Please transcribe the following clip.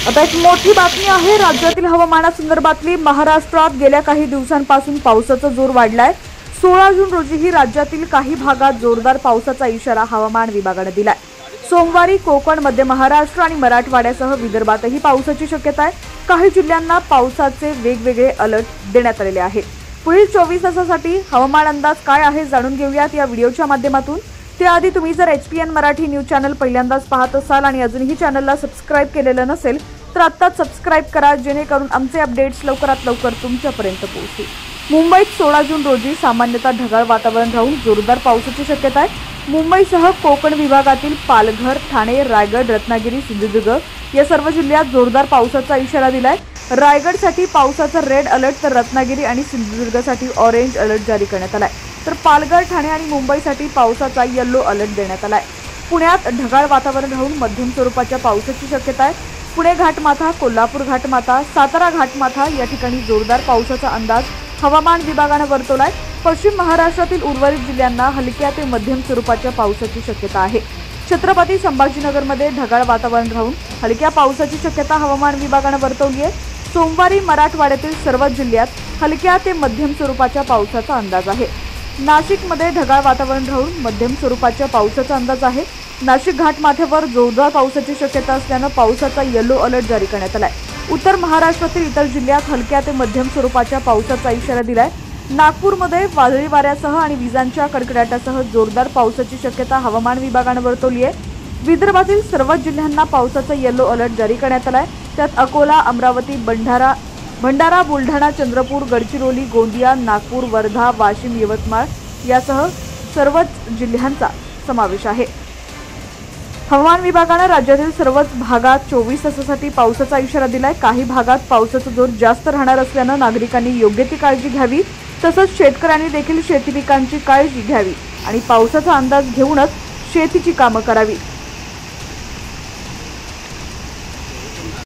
आता एक मोठी बातमी आहे राज्यातील हवामानासंदर्भातली। महाराष्ट्रात गेल्या काही दिवसांपासून पावसाचा जोर वाढलाय। 16 जून रोजीही राज्यातील काही भागात जोरदार पावसाचा इशारा हवामान विभागाने दिलाय। सोमवारी कोकण, मध्य महाराष्ट्र आणि मराठवाड्यासह विदर्भातही पावसाची शक्यता आहे। काही जिल्ह्यांना पावसाचे वेगवेगळे अलर्ट देण्यात आलेले आहेत। पुढील 24 तासासाठी हवामान अंदाज काय आहे जाणून घेऊयात या व्हिडिओच्या माध्यमातून। त्याआधी तुम्ही जर HPN मराठी न्यूज चॅनल पहिल्यांदाच पाहत असाल आणि अजूनही चॅनलला सबस्क्राइब केलेलं नसेल तर आत्ताच सबस्क्राइब करा, जेणेकरून आमचे अपडेट्स लवकरात लवकर तुमच्यापर्यंत पोहोचतील। मुंबईत 16 जून रोजी सामान्यतः ढगाळ वातावरण राहून जोरदार पावसाची शक्यता आहे। मुंबईसह कोकण विभागातील पालघर, ठाणे, रायगड, रत्नागिरी, सिंधुदुर्ग या सर्व जिल्ह्यात जोरदार पावसाचा इशारा दिलाय। रायगडसाठी पावसाचा रेड अलर्ट तर रत्नागिरी आणि सिंधुदुर्गसाठी ऑरेंज अलर्ट जारी करण्यात आलाय। तर पालघर, ठाणे आणि मुंबईसाठी पावसाचा येलो अलर्ट देण्यात आलाय। पुण्यात ढगाळ वातावरण राहून मध्यम स्वरूपाच्या पावसाची शक्यता आहे। पुणे घाटमाथा, कोल्हापूर घाटमाथा, सातारा घाटमाथा या ठिकाणी जोरदार पावसाचा अंदाज हवामान विभागाने वर्तवलाय। पश्चिम महाराष्ट्रातील उर्वरित जिल्ह्यांना हलक्या ते मध्यम स्वरूपाच्या पावसाची शक्यता आहे। छत्रपती संभाजीनगरमध्ये ढगाळ वातावरण राहून हलक्या पावसाची शक्यता हवामान विभागाने वर्तवली आहे। सोमवारी मराठवाड्यातील सर्व जिल्ह्यात हलक्या ते मध्यम स्वरूपाच्या पावसाचा अंदाज आहे। नाशिकमध्ये ढगाळ वातावरण राहून मध्यम स्वरूपाच्या पावसाचा अंदाज आहे। नाशिक घाटमाथ्यावर जोरदार पावसाची शक्यता असल्याने पावसाचा येलो अलर्ट जारी करण्यात आलाय। उत्तर महाराष्ट्रातील इतर जिल्ह्यात हलक्या ते मध्यम स्वरूपाच्या पावसाचा इशारा दिलाय। नागपूरमध्ये वादळी वाऱ्यासह आणि विजांच्या कडकडाटासह जोरदार पावसाची शक्यता हवामान विभागाने वर्तवली आहे। विदर्भातील सर्वच जिल्ह्यांना पावसाचा येलो अलर्ट जारी करण्यात आलाय। त्यात अकोला, अमरावती, भंडारा, बुलढाणा, चंद्रपूर, गडचिरोली, गोंदिया, नागपूर, वर्धा, वाशिम, यवतमाळ यासह सर्वच जिल्ह्यांचा समावेश आहे। हवामान विभागाने राज्यातील सर्वच भागात 24 तासासाठी पावसाचा इशारा दिलाय। काही भागात पावसाचा जोर जास्त राहणार असल्याने नागरिकांनी योग्य ती काळजी घ्यावी, तसंच शेतकऱ्यांनी देखील शेती पिकांची काळजी घ्यावी आणि पावसाचा अंदाज घेऊनच शेतीची कामे करावी।